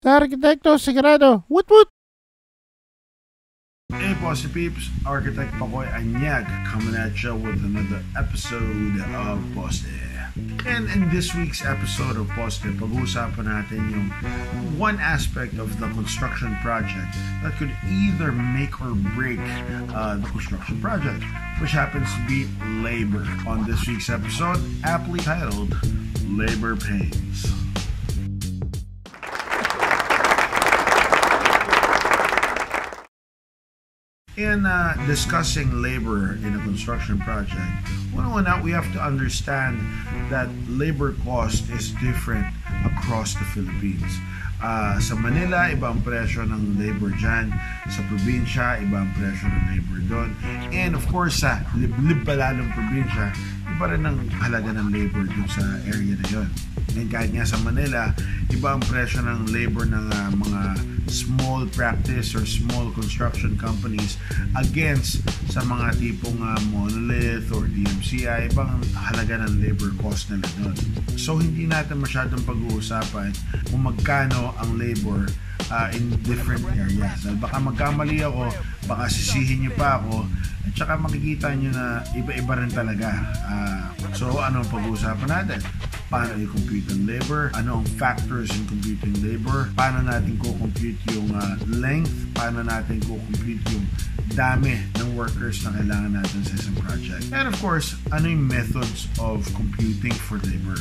Arkitekto Sagrado, woot! Hey Poste peeps, Architect Pakoy Anyag coming at you with another episode of Poste. And in this week's episode of Poste, pag-uusapan natin yung one aspect of the construction project that could either make or break the construction project, which happens to be labor. On this week's episode, aptly titled, Labor Pains. In discussing labor in a construction project, we have to understand that labor cost is different across the Philippines. Sa Manila, iba ang presyo ng labor dyan. Sa probinsya, iba ang presyo ng labor doon. And of course, sa liblib pala ng probinsya, iba rin ang halaga ng labor doon sa area na yun. And kahit nga sa Manila, iba ang presyo ng labor ng mga small practice or small construction companies against sa mga tipong monolith or DMCI, ibang halaga ng labor cost nila doon. So hindi natin masyadong pag-uusapan kung magkano ang labor in different areas. Baka magkamali ako, baka sisihin nyo pa ako, at saka makikita nyo na iba-iba rin talaga. So ano ang pag-uusapan natin? Paano i-compute ang labor? Ano ang factors in computing labor? Paano natin ko-compute yung length? Paano natin ko-compute yung dami ng workers na kailangan natin sa isang project? And of course, ano yung methods of computing for labor?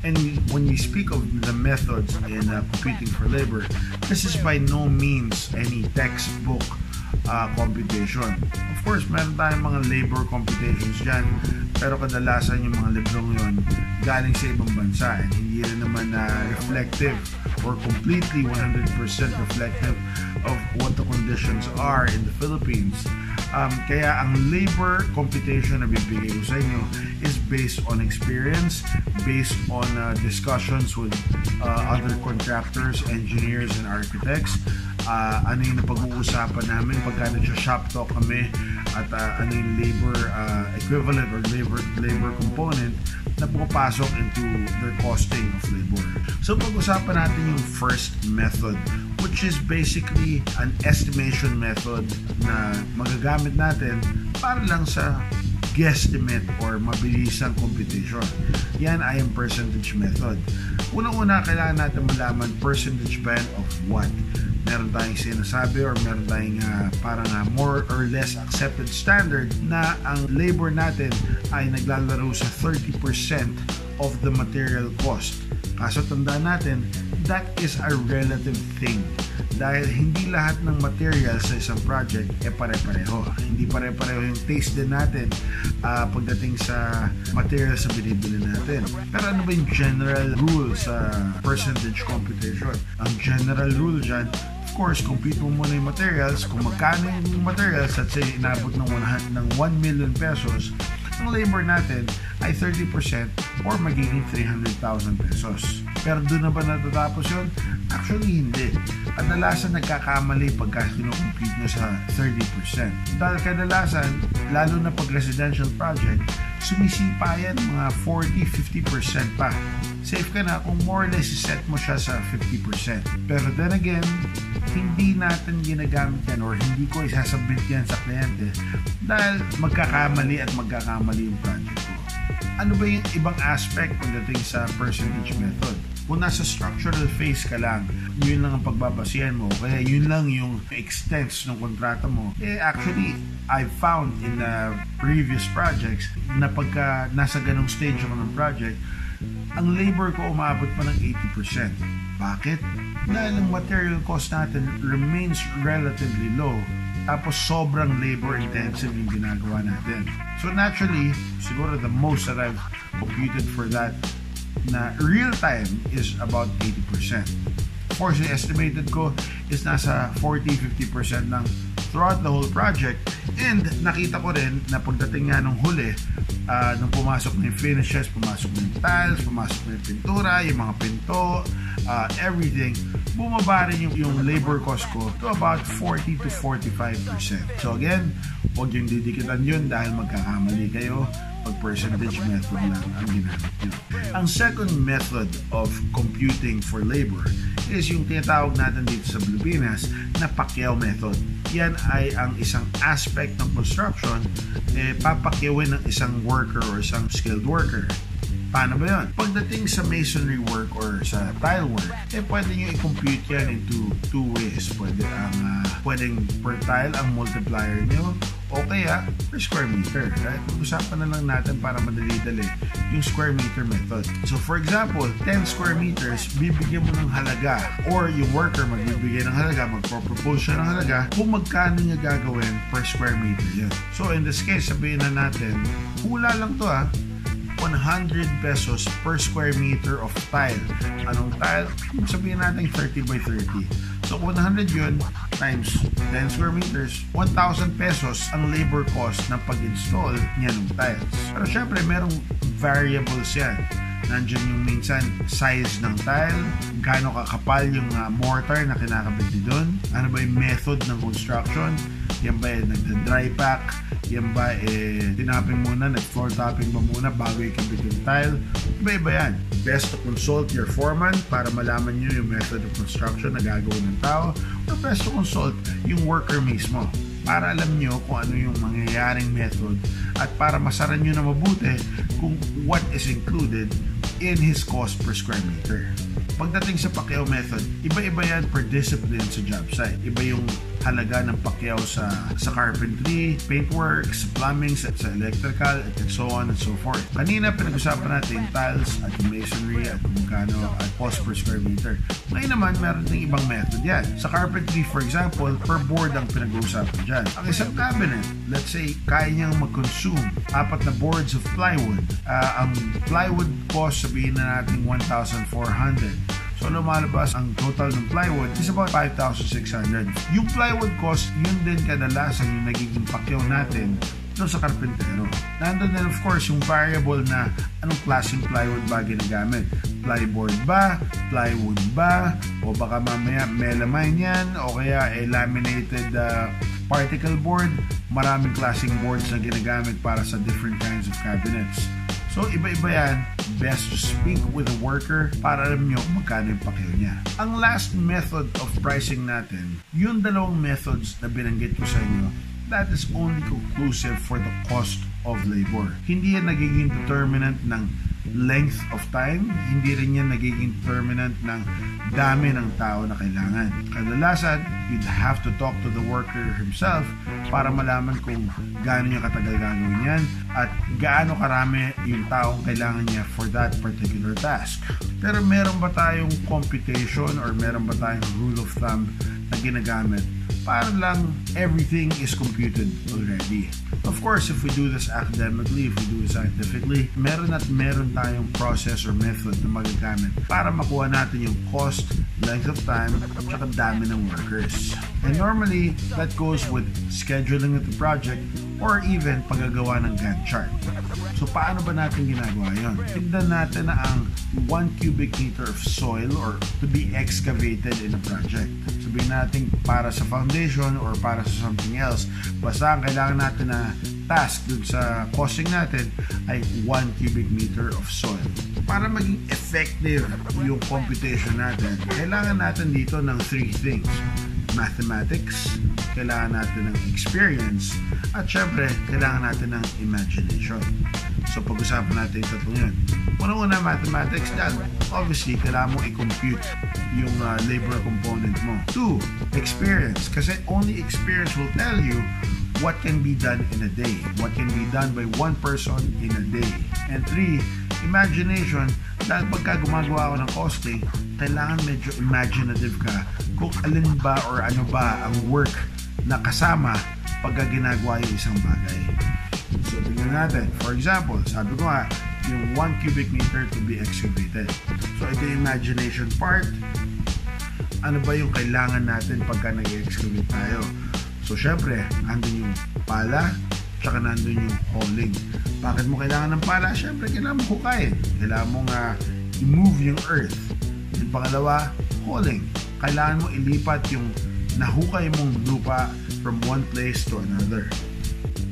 And when we speak of the methods in computing for labor, this is by no means any textbook computation. Of course, meron tayong mga labor computations dyan, pero kadalasan yung mga librong yun galing sa ibang bansa and hindi rin naman reflective or completely 100% reflective of what the conditions are in the Philippines. Kaya ang labor computation na bibigay ko sa inyo is based on experience, based on discussions with other contractors, engineers, and architects. Ano yung napag-uusapan namin pagka nag-shop talk kami at ano yung labor equivalent or labor component na pumapasok into their costing of labor. So pag-usapan natin yung first method, which is basically an estimation method na magagamit natin para lang sa guesstimate or mabilisang computation. Yan ay ang percentage method. Unang-una, kailangan natin malaman percentage band of what. Meron tayong sinasabi or meron tayong parang more or less accepted standard na ang labor natin ay naglalaro sa 30% of the material cost. Kaso tandaan natin, that is a relative thing. Dahil hindi lahat ng material sa isang project pare-pareho. Hindi pare-pareho yung taste din natin pagdating sa material sa binibili natin. Pero ano ba yung general rule sa percentage computation? Ang general rule dyan, of course, compute mo muna yung materials. Kung magkano yung materials, at say inabot ng 1 million pesos, ang labor natin ay 30% or magiging 300,000 pesos. Pero doon na ba natatapos yun? Actually, hindi. Kadalasan nagkakamali pagka kinocompute nyo sa 30%. Dahil kadalasan, lalo na pag residential project, sumisipa yan mga 40-50% pa. Safe ka na kung more or less set mo siya sa 50%. Pero then again, hindi natin ginagamit yan or hindi ko isasabit yan sa kliyente dahil magkakamali yung project ko. Ano ba yung ibang aspect pagdating sa percentage method? Kung nasa structural phase ka lang, yun lang ang pagbabasihan mo, kaya yun lang yung extents ng kontrata mo. Actually, I've found in previous projects na pagka nasa ganong stage ako ng project, ang labor ko umabot pa ng 80%. Bakit? Dahil ang material cost natin remains relatively low. Tapos sobrang labor intensive yung ginagawa natin. So naturally, siguro the most that I've computed for that na real time is about 80%. Of course, yung estimated ko is nasa 40-50% lang throughout the whole project. And nakita ko rin na pagdating nga nung huli, nung pumasok na yung finishes, pumasok na yung tiles, pumasok na yung pintura, yung mga pinto, everything, bumaba rin yung labor cost ko to about 40-45%. So again, huwag yung didikitan yun dahil magkakamali kayo pag percentage method lang ang ginamit nyo. Ang second method of computing for labor is yung tinatawag natin dito sa Pilipinas na Pacquiao method. Yan ay ang isang aspect ng construction, papakyawin ng isang worker or isang skilled worker. Paano ba yun? Pagdating sa masonry work or sa tile work, pwede nyo i-compute yan into two ways. Pwedeng per tile ang multiplier nyo o kaya per square meter. Right? Pag-usapan na lang natin para madali-dali yung square meter method. So for example, 10 square meters, bibigyan mo ng halaga or yung worker magbibigay ng halaga, magpropropose siya ng halaga kung magkano niya gagawin per square meter yun. So in this case, sabihin na natin, hula lang to 100 pesos per square meter of tile. Anong tile? Sabihin natin 30 by 30. So 100 yun times 10 square meters, 1,000 pesos ang labor cost ng pag-install niya ng tiles. Pero syempre, merong variables yan. Nandiyan yung minsan size ng tile, gaano kakapal yung mortar na kinakabit doon, ano ba yung method ng construction, yan ba nagda-dry pack, yan ba tinaping muna, nag-floor topping ba muna bago ikabit yung tile. Iba-iba yan. Best to consult your foreman para malaman nyo yung method of construction na gagawin ng tao, or best to consult yung worker mismo para alam nyo kung ano yung mangyayaring method at para masaran nyo na mabuti kung what is included in his cost per square meter. Pagdating sa Pacquiao method, iba-iba yan per discipline sa job site. Iba yung halaga ng Pacquiao sa carpentry, paintworks, plumbing, sa electrical, and so on and so forth. Kanina pinag-usapan natin yung tiles at yung masonry at kung magkano at cost per square meter. Ngayon naman, meron ding ibang method yan. Sa carpentry, for example, per board ang pinag-uusapan dyan. Ang isang cabinet, let's say, kaya niyang mag-consume 4 na boards of plywood. Ang plywood cost, sabihin na natin 1,400. So lumalabas ang total ng plywood is about 5,600. Yung plywood cost, yun din kadalasan yung nagiging Pacquiao natin doon sa karpentero. Nandun din of course yung variable na anong klaseng plywood ba ginagamit. Plyboard ba? Plywood ba? O baka mamaya melamine yan o kaya laminated particle board. Maraming klaseng boards na ginagamit para sa different kinds of cabinets. So, iba-iba yan. Best to speak with the worker para alam nyo kung magkano yung Pacquiao niya. Ang last method of pricing natin, yung dalawang methods na binanggit ko sa inyo, that is only conclusive for the cost of labor. Hindi yan nagiging determinant ng length of time, hindi rin yan nagiging determinant ng dami ng tao na kailangan. Kadalasan, you'd have to talk to the worker himself para malaman kung gaano niya katagal gagawin yan at gaano karami yung taong kailangan niya for that particular task. Pero meron ba tayong computation or meron ba tayong rule of thumb na ginagamit para lang everything is computed already? Of course, if we do this academically, if we do this scientifically, meron tayong process or method na magagamit para makuha natin yung cost, length of time, at dami ng workers. And normally, that goes with scheduling of the project or even paggagawa ng Gantt chart. So, paano ba natin ginagawa yun? Tignan natin na ang 1 cubic meter of soil or to be excavated in a project. Sabihin natin para sa foundation or para sa something else. Basta ang kailangan natin na task dun sa costing natin ay 1 cubic meter of soil. Para maging effective yung computation natin, kailangan natin dito ng 3 things. Mathematics, kailangan natin ng experience, at syempre, kailangan natin ng imagination. So, pag-usapan natin yung tatlong yun. Una-una, mathematics, dahil obviously, kailangan mo i-compute yung labor component mo. 2, experience, kasi only experience will tell you what can be done in a day, what can be done by one person in a day. And 3, imagination, dahil pagka gumagawa ako ng costing, kailangan medyo imaginative ka kung alin ba or ano ba ang work na kasama pagka ginagawa yung isang bagay. So, tingnan natin. For example, sabi ko nga, yung 1 cubic meter to be excavated. So, ito yung imagination part. Ano ba yung kailangan natin pagka nag-excavate tayo? So, syempre, andun yung pala, tsaka nandun yung hauling. Bakit mo kailangan ng pala? Syempre, kailangan mo hukayin. Kailangan mo i-move yung earth. Yung pangalawa, hauling. Kailangan mo ilipat yung nahukay mong lupa from one place to another.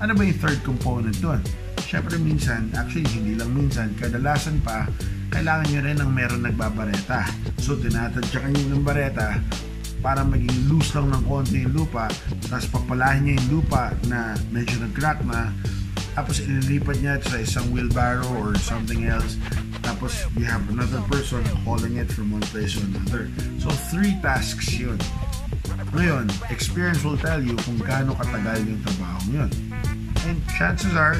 Ano ba yung third component doon? Syempre minsan, actually hindi lang minsan, kadalasan pa, kailangan nyo rin ng meron nagbabareta. So tinatadyakan nyo ng bareta para maging loose lang ng konti yung lupa, tapos papalahin nyo yung lupa na medyo nag-crack na, tapos ililipat niya sa isang wheelbarrow or something else, tapos you have another person hauling it from one place to another. So 3 tasks yun. Ngayon, experience will tell you kung gaano katagal yung trabaho yun. And chances are,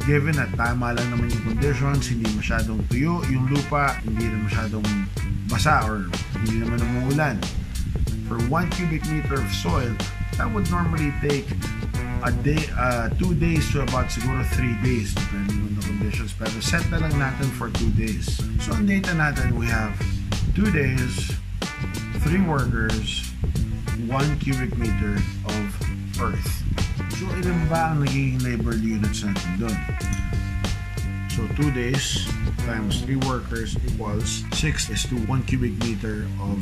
given na tama lang naman yung conditions, hindi masyadong tuyo yung lupa, hindi rin masyadong basa or hindi naman umuulan, for 1 cubic meter of soil, that would normally take a day, 2 days to about siguro 3 days depending on the conditions, pero set na lang natin for 2 days. So ang data natin, we have 2 days, 3 workers, 1 cubic meter of earth. So ilan ba ang nagiging labor units natin doon? So 2 days times 3 workers equals 6 is to 1 cubic meter of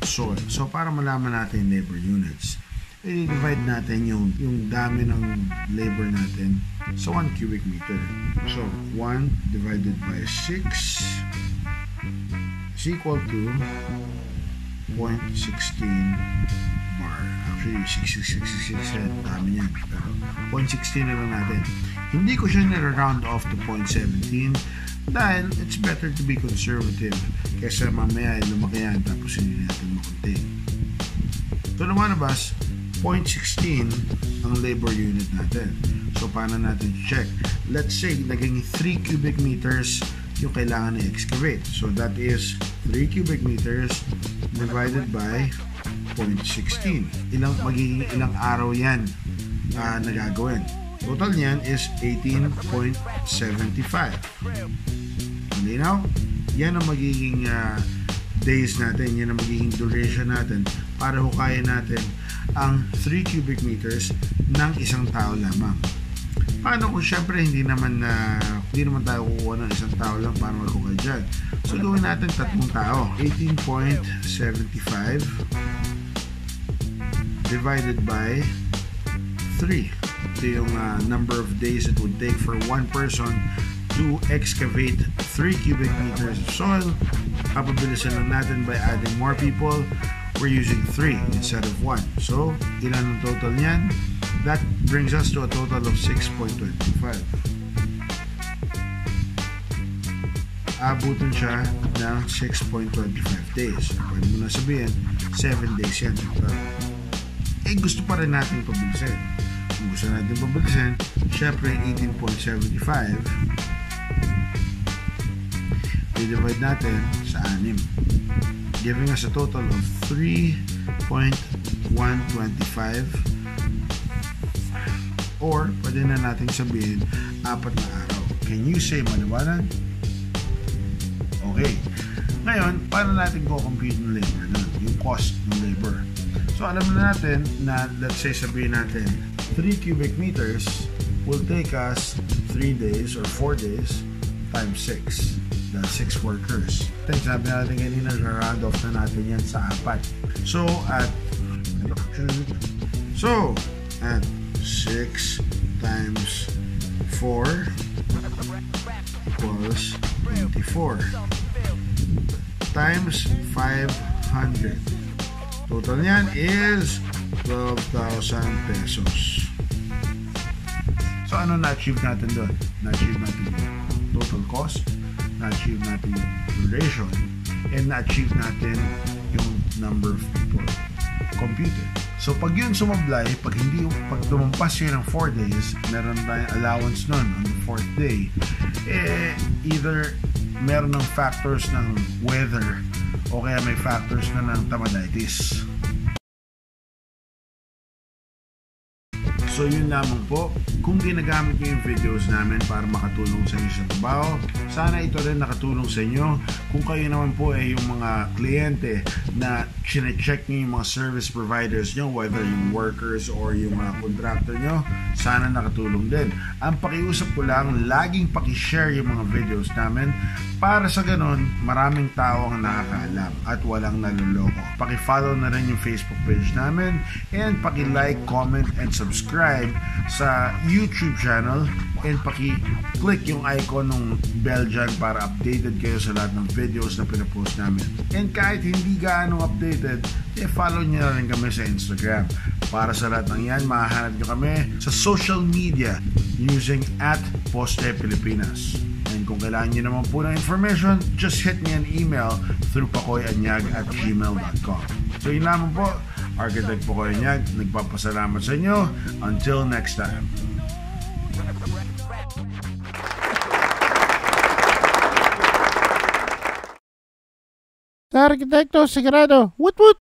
soil. So para malaman natin labor units, i-divide natin yung dami ng labor natin sa 1 cubic meter. So 1 divided by 6 is equal to 0.16 bar. Actually 666 dami niyan, pero 0.16 na lang natin. Hindi ko siya nire-round off to 0.17 dahil it's better to be conservative kaysa mamaya ay lumaki yan tapos hindi natin makunti. So lumalabas 0.16 ang labor unit natin. So paano natin check? Let's say naging 3 cubic meters yung kailangan na excavate. So that is 3 cubic meters divided by 0.16. Ilang araw yan nagagawin. Total niyan is 18.75. Malinaw? Yan ang magiging days natin, yan ang magiging duration natin para hukayin natin ang 3 cubic meters ng isang tao lamang. Paano kung syempre hindi naman tayo kukuha ng isang tao lang para maghukay dyan? So gawin natin 3 tao. 18.75 divided by 3. Ito yung number of days it would take for one person to excavate 3 cubic meters of soil. Papabilisan lang natin by adding more people. We're using 3 instead of 1. So, ilan ang total niyan? That brings us to a total of 6.25. Abutin siya ng 6.25 days. Pwede mo na sabihin, 7 days yan. Gusto pa rin natin pabilisin. Kung gusto natin pabilisin, syempre 18.75 i-divide natin sa 6, giving us a total of 3.125, or pwede na natin sabihin 4 na araw. Can you say maliwanag? Okay. Ngayon, paano natin compute ng labor nun? Yung cost ng labor. So alam na natin na, let's say sabihin natin 3 cubic meters will take us 3 days or 4 days times 6. That's 6 workers. Sabi natin kanina, round off na natin yan sa 4. So at 6 times 4 equals 24 times 500. Total niyan is 12,000 pesos. So ano na-achieve natin doon? Na-achieve natin yung total cost, na-achieve natin yung duration, and na-achieve natin yung number of people computed. So pag yun sumablay, pag lumampas yun ng 4 days, meron tayong allowance nun on the 4th day, either meron ng factors ng weather o kaya may factors na ng tamaditis. So yun lamang po. Kung ginagamit nyo yung videos namin para makatulong sa inyo sa trabaho, sana ito rin nakatulong sa inyo. Kung kayo naman po ay yung mga kliyente na chine-check nyo yung mga service providers nyo, whether yung workers or yung mga contractor nyo, sana nakatulong din. Ang pakiusap ko lang, laging pakishare yung mga videos namin para sa ganun, maraming tao ang nakakaalam at walang naluloko. Paki-follow na rin yung Facebook page namin and paki-like, comment, and subscribe mag-subscribe sa YouTube channel and paki-click yung icon ng bell dyan para updated kayo sa lahat ng videos na pinapost namin. And kahit hindi gaano updated, follow nyo na rin kami sa Instagram. Para sa lahat ng yan, mahahanap nyo kami sa social media using @Poste Pilipinas. And kung kailangan nyo naman po ng information, just hit me an email through pakoyanyag@gmail.com. So yun lamang po, Architect Pakoy Anyag, nagpapasalamat sa inyo. Until next time. Sa arkitekto sigurado, woot woot!